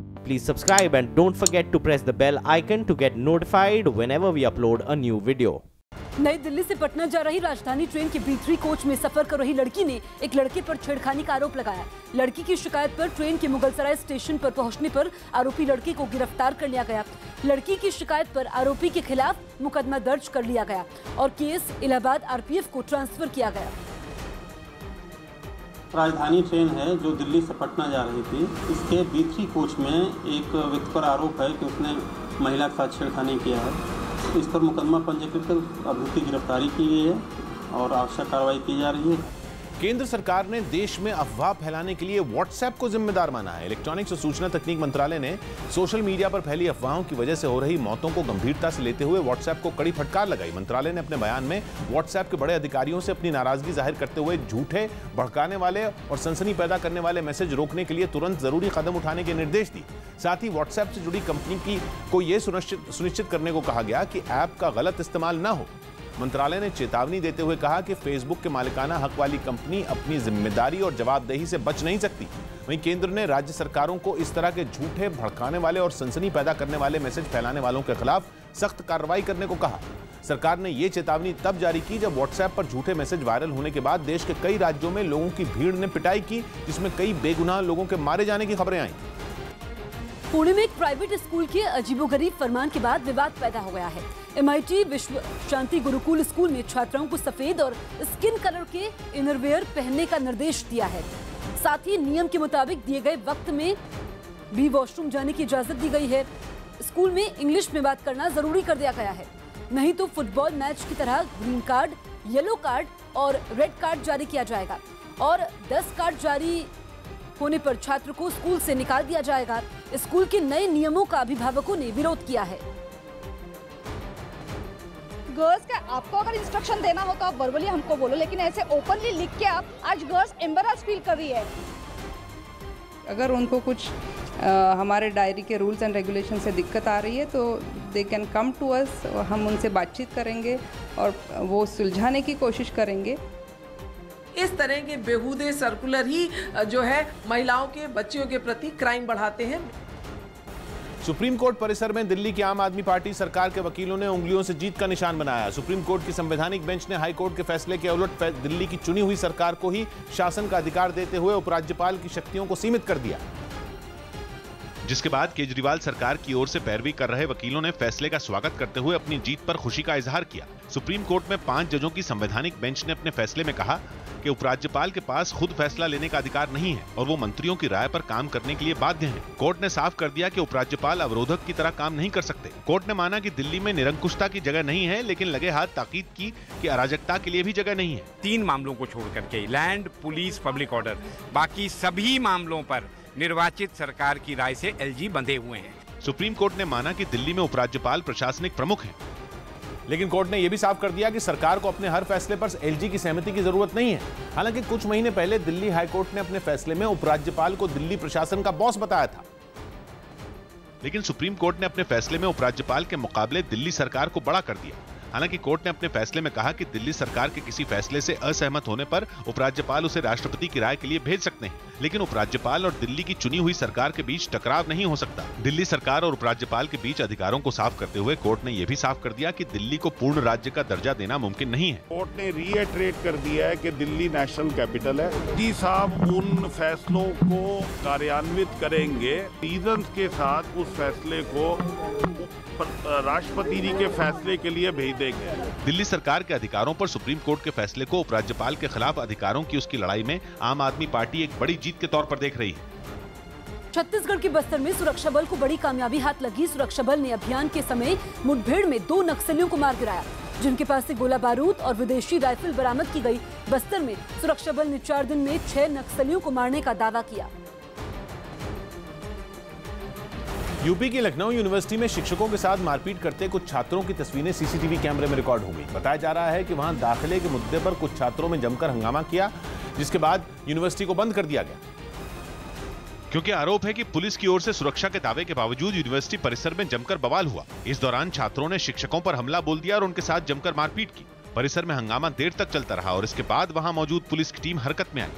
Please subscribe and don't forget to press the bell icon to get notified whenever we upload a new video. नई दिल्ली से पटना जा रही राजधानी train के B3 coach में सफर कर रही लड़की ने एक लड़के पर छेड़खानी का आरोप लगाया। लड़की की शिकायत पर ट्रेन के मुगलसराय स्टेशन पर पहुंचने पर आरोपी लड़के को गिरफ्तार कर लिया गया। लड़की की शिकायत पर आरोपी के खिलाफ मुकदमा दर्ज कर लिया गया और केस इलाहाबाद RPF को ट्रांसफर किया गया। राजधानी ट्रेन है जो दिल्ली से पटना जा रही थी। इसके B3 कोच में एक व्यक्ति पर आरोप है कि उसने महिला के साथ छेड़खानी किया है। इस पर मुकदमा पंजीकृत कर अभियुक्त की गिरफ्तारी की गई है और आवश्यक कार्रवाई की जा रही है। केंद्र सरकार ने देश में अफवाह फैलाने के लिए व्हाट्सएप को जिम्मेदार माना है। इलेक्ट्रॉनिक्स और सूचना तकनीक मंत्रालय ने सोशल मीडिया पर फैली अफवाहों की वजह से हो रही मौतों को गंभीरता से लेते हुए व्हाट्सएप को कड़ी फटकार लगाई। मंत्रालय ने अपने बयान में व्हाट्सएप के बड़े अधिकारियों से अपनी नाराजगी जाहिर करते हुए झूठे, भड़काने वाले और सनसनी पैदा करने वाले मैसेज रोकने के लिए तुरंत जरूरी कदम उठाने के निर्देश दिए। साथ ही व्हाट्सएप से जुड़ी कंपनी को यह सुनिश्चित करने को कहा गया कि ऐप का गलत इस्तेमाल न हो। मंत्रालय ने चेतावनी देते हुए कहा कि फेसबुक के मालिकाना हक वाली कंपनी अपनी जिम्मेदारी और जवाबदेही से बच नहीं सकती। वहीं केंद्र ने राज्य सरकारों को इस तरह के झूठे, भड़काने वाले और सनसनी पैदा करने वाले मैसेज फैलाने वालों के खिलाफ सख्त कार्रवाई करने को कहा। सरकार ने यह चेतावनी तब जारी की जब व्हाट्सएप पर झूठे मैसेज वायरल होने के बाद देश के कई राज्यों में लोगों की भीड़ ने पिटाई की, जिसमें कई बेगुनाह लोगों के मारे जाने की खबरें आईं। पुणे में एक प्राइवेट स्कूल के अजीबोगरीब फरमान के बाद विवाद पैदा हो गया है। MIT विश्व शांति गुरुकुल स्कूल ने छात्राओं को सफेद और स्किन कलर के इनरवेयर पहनने का निर्देश दिया है। साथ ही नियम के मुताबिक दिए गए वक्त में भी वॉशरूम जाने की इजाजत दी गई है। स्कूल में इंग्लिश में बात करना जरूरी कर दिया गया है, नहीं तो फुटबॉल मैच की तरह ग्रीन कार्ड, येलो कार्ड और रेड कार्ड जारी किया जाएगा और 10 कार्ड जारी होने पर छात्र को स्कूल से निकाल दिया जाएगा। स्कूल के नए नियमों का अभिभावकों ने विरोध किया है। गर्ल्स का आपको अगर इंस्ट्रक्शन देना हो तो आप वर्बली हमको बोलो, लेकिन ऐसे ओपनली लिख के आप आज गर्ल्स एम्बैरेस फील कर रही है। अगर उनको कुछ हमारे डायरी के रूल्स एंड रेगुलेशन से दिक्कत आ रही है तो they can come to us, हम उनसे बातचीत करेंगे और वो सुलझाने की कोशिश करेंगे। इस तरह के बेहूदे सर्कुलर ही जो है महिलाओं के, बच्चियों के प्रति क्राइम बढ़ाते हैं। सुप्रीम कोर्ट परिसर में दिल्ली की आम आदमी पार्टी सरकार के वकीलों ने उंगलियों से जीत का निशान बनाया। सुप्रीम कोर्ट की संवैधानिक बेंच ने हाई कोर्ट के फैसले के उलट दिल्ली की चुनी हुई सरकार को ही शासन का अधिकार देते हुए उपराज्यपाल की शक्तियों को सीमित कर दिया, जिसके बाद केजरीवाल सरकार की ओर से पैरवी कर रहे वकीलों ने फैसले का स्वागत करते हुए अपनी जीत पर खुशी का इजहार किया। सुप्रीम कोर्ट में 5 जजों की संवैधानिक बेंच ने अपने फैसले में कहा कि उपराज्यपाल के पास खुद फैसला लेने का अधिकार नहीं है और वो मंत्रियों की राय पर काम करने के लिए बाध्य हैं। कोर्ट ने साफ कर दिया कि उपराज्यपाल अवरोधक की तरह काम नहीं कर सकते। कोर्ट ने माना कि दिल्ली में निरंकुशता की जगह नहीं है, लेकिन लगे हाथ ताकीद की कि अराजकता के लिए भी जगह नहीं है। 3 मामलों को छोड़ करके, लैंड, पुलिस, पब्लिक ऑर्डर, बाकी सभी मामलों पर निर्वाचित सरकार की राय से LG बंधे हुए हैं। सुप्रीम कोर्ट ने माना कि दिल्ली में उपराज्यपाल प्रशासनिक प्रमुख हैं, लेकिन कोर्ट ने यह भी साफ कर दिया कि सरकार को अपने हर फैसले पर LG की सहमति की जरूरत नहीं है। हालांकि कुछ महीने पहले दिल्ली हाईकोर्ट ने अपने फैसले में उपराज्यपाल को दिल्ली प्रशासन का बॉस बताया था, लेकिन सुप्रीम कोर्ट ने अपने फैसले में उपराज्यपाल के मुकाबले दिल्ली सरकार को बड़ा कर दिया। हालांकि कोर्ट ने अपने फैसले में कहा कि दिल्ली सरकार के किसी फैसले से असहमत होने पर उपराज्यपाल उसे राष्ट्रपति की राय के लिए भेज सकते हैं, लेकिन उपराज्यपाल और दिल्ली की चुनी हुई सरकार के बीच टकराव नहीं हो सकता। दिल्ली सरकार और उपराज्यपाल के बीच अधिकारों को साफ करते हुए कोर्ट ने यह भी साफ कर दिया कि दिल्ली को पूर्ण राज्य का दर्जा देना मुमकिन नहीं है। कोर्ट ने रीइटरेट कर दिया है कि दिल्ली नेशनल कैपिटल है। जी साहब उन फैसलों को कार्यान्वित करेंगे, रीजंस के साथ उस फैसले को राष्ट्रपति जी के फैसले के लिए भेज देंगे। दिल्ली सरकार के अधिकारों पर सुप्रीम कोर्ट के फैसले को उपराज्यपाल के खिलाफ अधिकारों की उसकी लड़ाई में आम आदमी पार्टी एक बड़ी जीत के तौर पर देख रही है। छत्तीसगढ़ के बस्तर में सुरक्षा बल को बड़ी कामयाबी हाथ लगी। सुरक्षा बल ने अभियान के समय मुठभेड़ में 2 नक्सलियों को मार गिराया, जिनके पास से गोला बारूद और विदेशी राइफल बरामद की गई। बस्तर में सुरक्षा बल ने 4 दिन में 6 नक्सलियों को मारने का दावा किया। यूपी की लखनऊ यूनिवर्सिटी में शिक्षकों के साथ मारपीट करते कुछ छात्रों की तस्वीरें सीसीटीवी कैमरे में रिकॉर्ड हो गई। बताया जा रहा है कि वहां दाखिले के मुद्दे पर कुछ छात्रों ने जमकर हंगामा किया, जिसके बाद यूनिवर्सिटी को बंद कर दिया गया, क्योंकि आरोप है कि पुलिस की ओर से सुरक्षा के दावे के बावजूद यूनिवर्सिटी परिसर में जमकर बवाल हुआ। इस दौरान छात्रों ने शिक्षकों पर हमला बोल दिया और उनके साथ जमकर मारपीट की। परिसर में हंगामा देर तक चलता रहा और इसके बाद वहां मौजूद पुलिस की टीम हरकत में आई।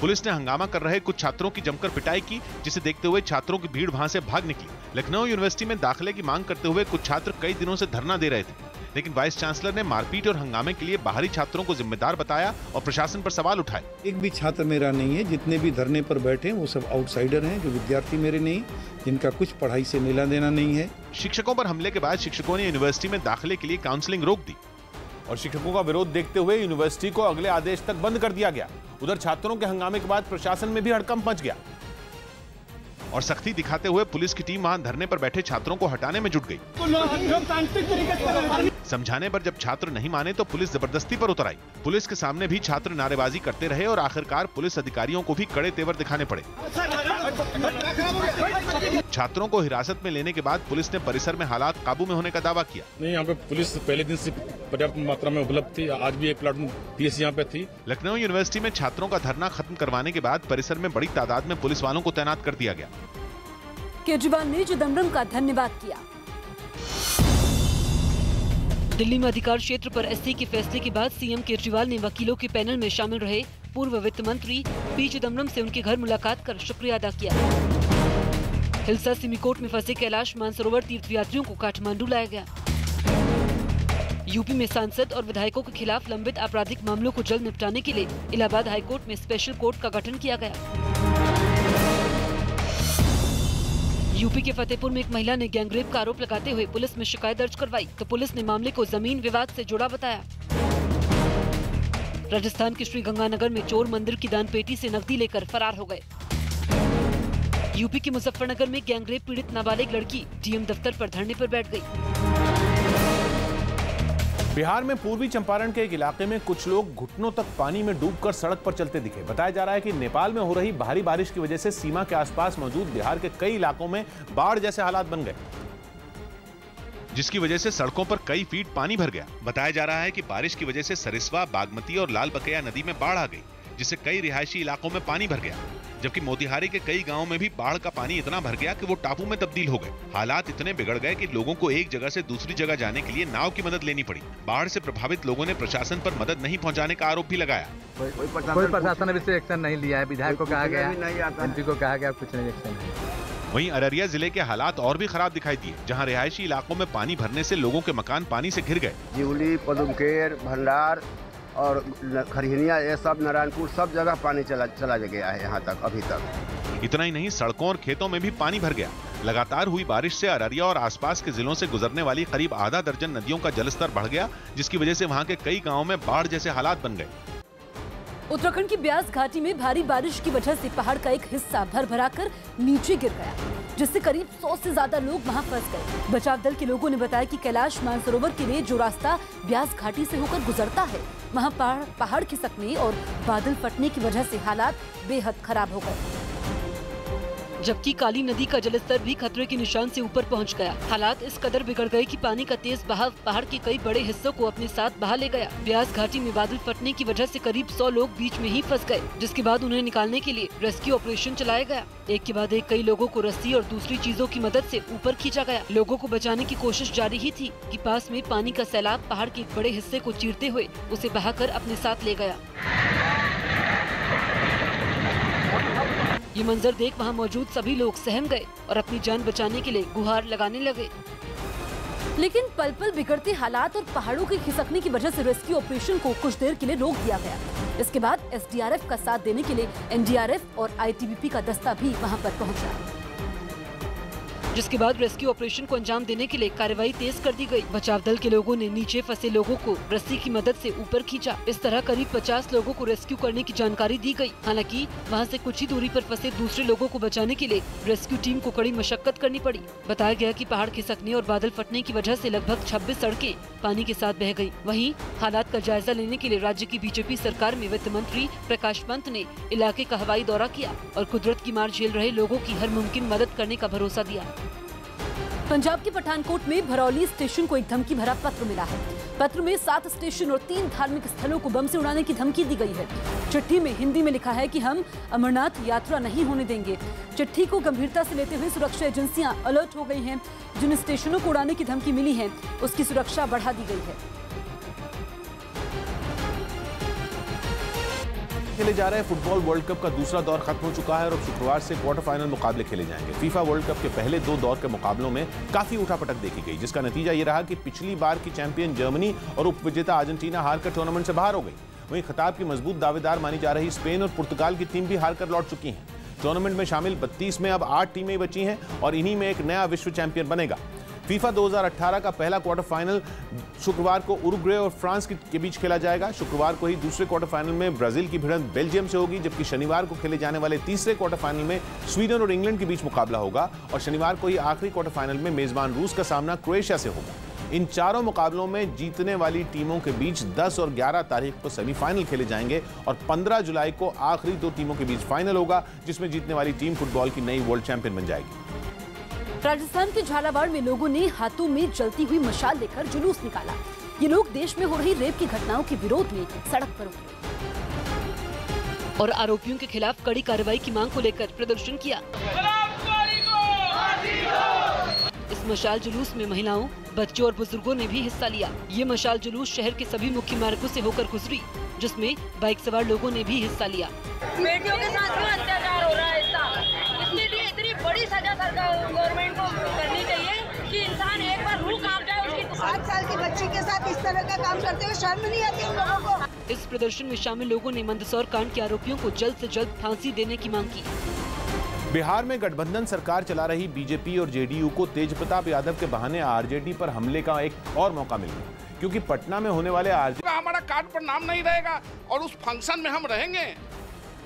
पुलिस ने हंगामा कर रहे कुछ छात्रों की जमकर पिटाई की, जिसे देखते हुए छात्रों की भीड़ वहां से भाग निकली। लखनऊ यूनिवर्सिटी में दाखिले की मांग करते हुए कुछ छात्र कई दिनों से धरना दे रहे थे, लेकिन वाइस चांसलर ने मारपीट और हंगामे के लिए बाहरी छात्रों को जिम्मेदार बताया और प्रशासन पर सवाल उठाए। एक भी छात्र मेरा नहीं है, जितने भी धरने पर बैठे हैं वो सब आउटसाइडर हैं, जो विद्यार्थी मेरे नहीं, जिनका कुछ पढ़ाई से लेना देना नहीं है। शिक्षकों पर हमले के बाद शिक्षकों ने यूनिवर्सिटी में दाखिले के लिए काउंसलिंग रोक दी और शिक्षकों का विरोध देखते हुए यूनिवर्सिटी को अगले आदेश तक बंद कर दिया गया। उधर छात्रों के हंगामे के बाद प्रशासन में भी हड़कंप मच गया और सख्ती दिखाते हुए पुलिस की टीम वहां धरने पर बैठे छात्रों को हटाने में जुट गई। समझाने पर जब छात्र नहीं माने तो पुलिस जबरदस्ती पर उतर आई। पुलिस के सामने भी छात्र नारेबाजी करते रहे और आखिरकार पुलिस अधिकारियों को भी कड़े तेवर दिखाने पड़े। छात्रों को हिरासत में लेने के बाद पुलिस ने परिसर में हालात काबू में होने का दावा किया। नहीं, यहाँ पे पुलिस पहले दिन से पर्याप्त मात्रा में उपलब्ध थी। आज भी एक प्लाटून पुलिस यहाँ पे थी। लखनऊ यूनिवर्सिटी में छात्रों का धरना खत्म करवाने के बाद परिसर में बड़ी तादाद में पुलिस वालों को तैनात कर दिया गया। केजरीवाल ने चिदम्बरम का धन्यवाद किया। दिल्ली में अधिकार क्षेत्र पर एससी के फैसले के बाद सीएम केजरीवाल ने वकीलों के पैनल में शामिल रहे पूर्व वित्त मंत्री पी चिदम्बरम से उनके घर मुलाकात कर शुक्रिया अदा किया। हिल्सा सिमिकोट में फंसे कैलाश मानसरोवर तीर्थयात्रियों को काठमांडू लाया गया। यूपी में सांसद और विधायकों के खिलाफ लंबित आपराधिक मामलों को जल्द निपटाने के लिए इलाहाबाद हाईकोर्ट में स्पेशल कोर्ट का गठन किया गया। यूपी के फतेहपुर में एक महिला ने गैंगरेप का आरोप लगाते हुए पुलिस में शिकायत दर्ज करवाई, तो पुलिस ने मामले को जमीन विवाद से जुड़ा बताया। राजस्थान के श्री गंगानगर में चोर मंदिर की दानपेटी से नकदी लेकर फरार हो गए। यूपी के मुजफ्फरनगर में गैंगरेप पीड़ित नाबालिग लड़की डीएम दफ्तर पर धरने पर बैठ गई। बिहार में पूर्वी चंपारण के एक इलाके में कुछ लोग घुटनों तक पानी में डूबकर सड़क पर चलते दिखे। बताया जा रहा है कि नेपाल में हो रही भारी बारिश की वजह से सीमा के आसपास मौजूद बिहार के कई इलाकों में बाढ़ जैसे हालात बन गए, जिसकी वजह से सड़कों पर कई फीट पानी भर गया। बताया जा रहा है कि बारिश की वजह से सरिस्वा, बागमती और लाल बकेया नदी में बाढ़ आ गई, जिससे कई रिहायशी इलाकों में पानी भर गया, जबकि मोतिहारी के कई गांवों में भी बाढ़ का पानी इतना भर गया कि वो टापू में तब्दील हो गए। हालात इतने बिगड़ गए कि लोगों को एक जगह से दूसरी जगह जाने के लिए नाव की मदद लेनी पड़ी। बाढ़ से प्रभावित लोगों ने प्रशासन पर मदद नहीं पहुंचाने का आरोप भी लगाया। कोई प्रशासन ने भी एक्शन नहीं लिया है। विधायक को कहा गया, मंत्री को कहा गया, कुछ नहीं एक्शन है। वहीं अररिया जिले के हालात और भी खराब दिखाई दिए, जहां रिहायशी इलाकों में पानी भरने से लोगों के मकान पानी से घिर गए। जिवली, पदुमकेर, भंडार और खरहिनिया, ये सब नारायणपुर, सब जगह पानी चला गया है यहाँ तक अभी तक। इतना ही नहीं, सड़कों और खेतों में भी पानी भर गया। लगातार हुई बारिश से अररिया और आसपास के जिलों से गुजरने वाली करीब आधा दर्जन नदियों का जलस्तर बढ़ गया, जिसकी वजह से वहां के कई गांवों में बाढ़ जैसे हालात बन गए। उत्तराखंड की ब्यास घाटी में भारी बारिश की वजह से पहाड़ का एक हिस्सा भर-भराकर नीचे गिर गया, जिससे करीब 100 से ज्यादा लोग वहां फंस गए। बचाव दल के लोगों ने बताया कि कैलाश मानसरोवर के लिए जो रास्ता ब्यास घाटी से होकर गुजरता है, वहां पहाड़ खिसकने और बादल फटने की वजह से हालात बेहद खराब हो गए, जबकि काली नदी का जलस्तर भी खतरे के निशान से ऊपर पहुंच गया। हालात इस कदर बिगड़ गए कि पानी का तेज बहाव पहाड़ के कई बड़े हिस्सों को अपने साथ बहा ले गया। ब्यास घाटी में बादल फटने की वजह से करीब 100 लोग बीच में ही फंस गए, जिसके बाद उन्हें निकालने के लिए रेस्क्यू ऑपरेशन चलाया गया। एक के बाद एक कई लोगों को रस्सी और दूसरी चीजों की मदद से ऊपर खींचा गया। लोगों को बचाने की कोशिश जारी ही थी कि पास में पानी का सैलाब पहाड़ के एक बड़े हिस्से को चीरते हुए उसे बहाकर अपने साथ ले गया। ये मंजर देख वहां मौजूद सभी लोग सहम गए और अपनी जान बचाने के लिए गुहार लगाने लगे। लेकिन पल पल बिगड़ते हालात और पहाड़ों के खिसकने की वजह से रेस्क्यू ऑपरेशन को कुछ देर के लिए रोक दिया गया। इसके बाद एसडीआरएफ का साथ देने के लिए एनडीआरएफ और आईटीबीपी का दस्ता भी वहां पर पहुंचा, जिसके बाद रेस्क्यू ऑपरेशन को अंजाम देने के लिए कार्रवाई तेज कर दी गई। बचाव दल के लोगों ने नीचे फंसे लोगों को रस्सी की मदद से ऊपर खींचा। इस तरह करीब 50 लोगों को रेस्क्यू करने की जानकारी दी गई। हालांकि वहां से कुछ ही दूरी पर फंसे दूसरे लोगों को बचाने के लिए रेस्क्यू टीम को कड़ी मशक्कत करनी पड़ी। बताया गया कि पहाड़ खिसकने और बादल फटने की वजह से लगभग 26 सड़कें पानी के साथ बह गयी। वहीं हालात का जायजा लेने के लिए राज्य की बीजेपी सरकार में वित्त मंत्री प्रकाश पंत ने इलाके का हवाई दौरा किया और कुदरत की मार झेल रहे लोगों की हर मुमकिन मदद करने का भरोसा दिया। पंजाब के पठानकोट में भरौली स्टेशन को एक धमकी भरा पत्र मिला है। पत्र में 7 स्टेशन और 3 धार्मिक स्थलों को बम से उड़ाने की धमकी दी गई है। चिट्ठी में हिंदी में लिखा है कि हम अमरनाथ यात्रा नहीं होने देंगे। चिट्ठी को गंभीरता से लेते हुए सुरक्षा एजेंसियां अलर्ट हो गई हैं। जिन स्टेशनों को उड़ाने की धमकी मिली है उसकी सुरक्षा बढ़ा दी गई है। खेले जा रहे फुटबॉल वर्ल्ड कप का दूसरा दौर खत्म हो चुका है और अब शुक्रवार से क्वार्टर फाइनल मुकाबले खेले जाएंगे। फीफा वर्ल्ड कप के पहले 2 दौर के मुकाबलों में काफी उठापटक देखी गई, जिसका नतीजा ये रहा कि पिछली बार की चैंपियन जर्मनी और उपविजेता अर्जेंटीना हारकर टूर्नामेंट से बाहर हो गई। वहीं खिताब की मजबूत दावेदार मानी जा रही स्पेन और पुर्तगाल की टीम भी हारकर लौट चुकी हैं। टूर्नामेंट में शामिल 32 में अब 8 टीमें बची हैं और इन्हीं में एक नया विश्व चैंपियन बनेगा। फीफा 2018 का पहला क्वार्टर फाइनल शुक्रवार को उरुग्वे और फ्रांस के बीच खेला जाएगा। शुक्रवार को ही दूसरे क्वार्टर फाइनल में ब्राजील की भिड़ंत बेल्जियम से होगी, जबकि शनिवार को खेले जाने वाले तीसरे क्वार्टर फाइनल में स्वीडन और इंग्लैंड के बीच मुकाबला होगा और शनिवार को ही आखिरी क्वार्टर फाइनल में मेजबान रूस का सामना क्रोएशिया से होगा। इन चारों मुकाबलों में जीतने वाली टीमों के बीच 10 और 11 तारीख को सेमीफाइनल खेले जाएंगे और 15 जुलाई को आखिरी 2 टीमों के बीच फाइनल होगा, जिसमें जीतने वाली टीम फुटबॉल की नई वर्ल्ड चैंपियन बन जाएगी। राजस्थान के झालावाड़ में लोगों ने हाथों में जलती हुई मशाल लेकर जुलूस निकाला। ये लोग देश में हो रही रेप की घटनाओं के विरोध में सड़क पर उतरे और आरोपियों के खिलाफ कड़ी कार्रवाई की मांग को लेकर प्रदर्शन किया। इस मशाल जुलूस में महिलाओं, बच्चों और बुजुर्गों ने भी हिस्सा लिया। ये मशाल जुलूस शहर के सभी मुख्य मार्गों से होकर गुजरी, जिसमें बाइक सवार लोगों ने भी हिस्सा लिया। बेटियों के साथ क्यों अत्याचार हो रहा है, इसलिए इतनी बड़ी सजा सरकार गवर्नमेंट को करनी चाहिए कि इंसान एक बार रूह कांप जाए। उसकी 7 साल की बच्ची के साथ इस तरह का काम करते हुए शर्म नहीं आती उन लोगों को। इस प्रदर्शन में शामिल लोगों ने मंदसौर कांड के आरोपियों को जल्द से जल्द फांसी देने की मांग की। बिहार में गठबंधन सरकार चला रही बीजेपी और जेडीयू को तेजप्रताप यादव के बहाने आरजेडी पर हमले का एक और मौका मिल गया, क्योंकि पटना में होने वाले आरजेडी हमारा कार्ड पर नाम नहीं रहेगा और उस फंक्शन में हम रहेंगे,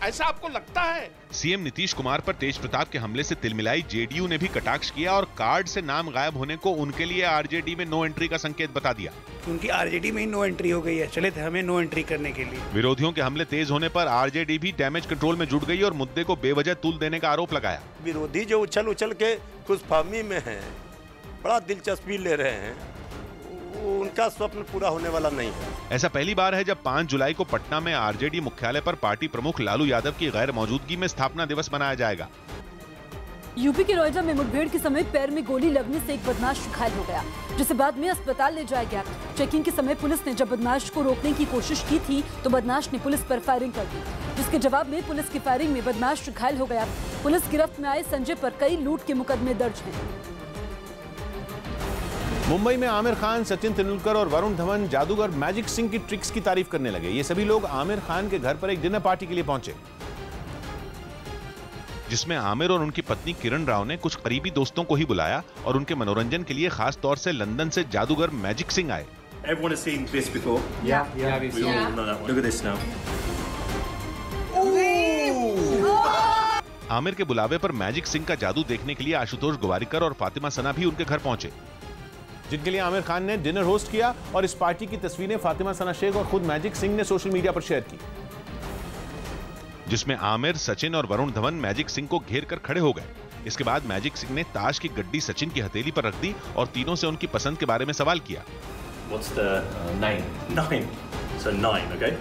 ऐसा आपको लगता है? सीएम नीतीश कुमार पर तेजप्रताप के हमले से तिलमिलाई जेडीयू ने भी कटाक्ष किया और कार्ड से नाम गायब होने को उनके लिए आरजेडी में नो एंट्री का संकेत बता दिया। उनकी आरजेडी में ही नो एंट्री हो गई है, चले थे हमें नो एंट्री करने के लिए। विरोधियों के हमले तेज होने पर आरजेडी भी डैमेज कंट्रोल में जुट गई और मुद्दे को बेवजह तूल देने का आरोप लगाया। विरोधी जो उछल उछल के खुशफहमी में है, बड़ा दिलचस्पी ले रहे हैं, उनका स्वप्न पूरा होने वाला नहीं है। ऐसा पहली बार है जब 5 जुलाई को पटना में आरजेडी मुख्यालय पर पार्टी प्रमुख लालू यादव की गैर मौजूदगी में स्थापना दिवस मनाया जाएगा। यूपी के नोएडा में मुठभेड़ के समय पैर में गोली लगने से एक बदमाश घायल हो गया, जिसे बाद में अस्पताल ले जाया गया। चेकिंग के समय पुलिस ने जब बदमाश को रोकने की कोशिश की थी तो बदमाश ने पुलिस पर फायरिंग कर दी, जिसके जवाब में पुलिस की फायरिंग में बदमाश घायल हो गया। पुलिस गिरफ्त में आए संजय पर कई लूट के मुकदमे दर्ज हैं। मुंबई में आमिर खान, सचिन तेंदुलकर और वरुण धवन जादूगर मैजिक सिंह की ट्रिक्स की तारीफ करने लगे। ये सभी लोग आमिर खान के घर पर एक डिनर पार्टी के लिए पहुंचे, जिसमें आमिर और उनकी पत्नी किरण राव ने कुछ करीबी दोस्तों को ही बुलाया और उनके मनोरंजन के लिए खास तौर से लंदन से जादूगर मैजिक सिंह आए। Everyone has seen this before? Yeah, we all know that one. Look at this now. Aamir के बुलावे पर मैजिक सिंह का जादू देखने के लिए आशुतोष गोवारिकर और फातिमा सना भी उनके घर पहुंचे, जिनके लिए आमिर खान ने डिनर होस्ट किया और इस पार्टी की तस्वीरें फातिमा सना शेख और खुद मैजिक सिंह ने सोशल मीडिया पर शेयर की, जिसमें आमिर, सचिन और वरुण धवन मैजिक सिंह को घेर कर खड़े हो गए। इसके बाद मैजिक सिंह ने ताश की गड्डी सचिन की हथेली पर रख दी और तीनों से उनकी पसंद के बारे में सवाल किया। What's the name? 9. So 9, okay?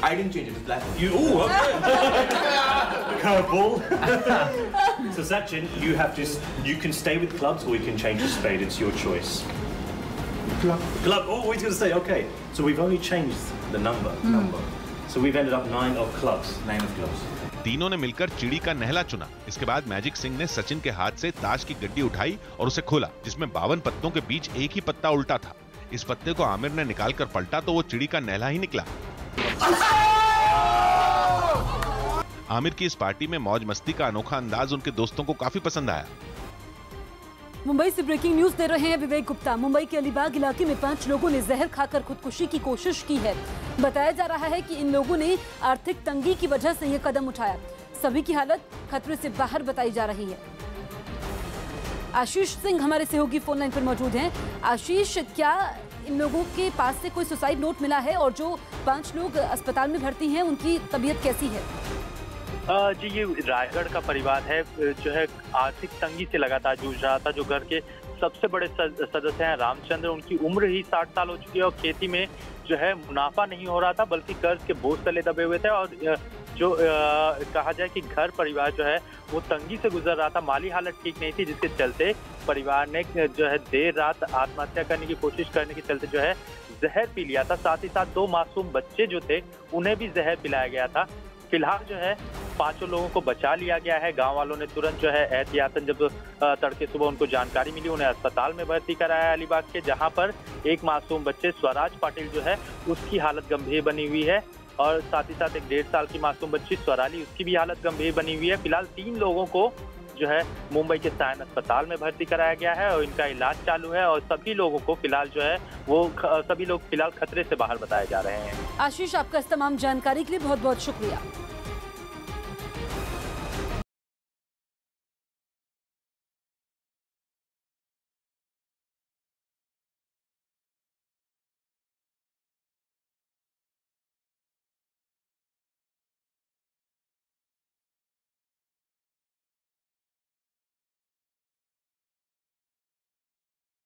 I didn't change it. It's black. You, oh, okay. Curveball. So Sachin, you can stay with clubs or you can change to spade. It's your choice. Club. Club. Oh, he's going to say, okay. So we've only changed the number. So we've ended up 9 of clubs. 9 of clubs. तीनों ने मिलकर चिड़ी का नहला चुना। इसके बाद magic Singh ने सचिन के हाथ से ताश की गड्डी उठाई और उसे खोला, जिसमें 52 पत्तों के बीच एक ही पत्ता उल्टा था। इस पत्ते को आमिर ने निकालकर पलटा तो वो चिड़ी का नहला ही निकला। आमिर की इस पार्टी में मौज मस्ती का अनोखा अंदाज उनके दोस्तों को काफी पसंद आया। मुंबई से ब्रेकिंग न्यूज दे रहे हैं विवेक गुप्ता। मुंबई के अलीबाग इलाके में 5 लोगों ने जहर खाकर खुदकुशी की कोशिश की है। बताया जा रहा है कि इन लोगों ने आर्थिक तंगी की वजह से यह कदम उठाया। सभी की हालत खतरे से बाहर बताई जा रही है। आशीष सिंह हमारे सहयोगी फोन लाइन पर मौजूद हैं। आशीष, क्या इन लोगों के पास से कोई सुसाइड नोट मिला है और जो 5 लोग अस्पताल में भर्ती हैं उनकी तबीयत कैसी है? जी, ये रायगढ़ का परिवार है जो है आर्थिक तंगी से लगातार जूझ रहा था। जो घर के सबसे बड़े सदस्य हैं रामचंद्र, उनकी उम्र ही 60 साल हो चुकी है और खेती में जो है मुनाफा नहीं हो रहा था, बल्कि कर्ज के बोझ तले दबे हुए थे। और जो कहा जाए कि घर परिवार जो है वो तंगी से गुजर रहा था, माली हालत ठीक नहीं थी, जिसके चलते परिवार ने जो है देर रात आत्महत्या करने की कोशिश करने के चलते जो है जहर पी लिया था। साथ ही साथ 2 मासूम बच्चे जो थे उन्हें भी जहर पिलाया गया था। फिलहाल जो है 5 लोगों को बचा लिया गया है। गांव वालों ने तुरंत जो है एहतियातन जब तड़के सुबह उनको जानकारी मिली, उन्हें अस्पताल में भर्ती कराया अलीबाग के, जहां पर एक मासूम बच्चे स्वराज पाटिल जो है उसकी हालत गंभीर बनी हुई है और साथ ही साथ एक 1.5 साल की मासूम बच्ची स्वराली, उसकी भी हालत गंभीर बनी हुई है। फिलहाल 3 लोगों को जो है मुंबई के सायन अस्पताल में भर्ती कराया गया है और इनका इलाज चालू है और सभी लोगों को फिलहाल जो है वो सभी लोग फिलहाल खतरे से बाहर बताए जा रहे हैं। आशीष, आपका इस तमाम जानकारी के लिए बहुत बहुत शुक्रिया।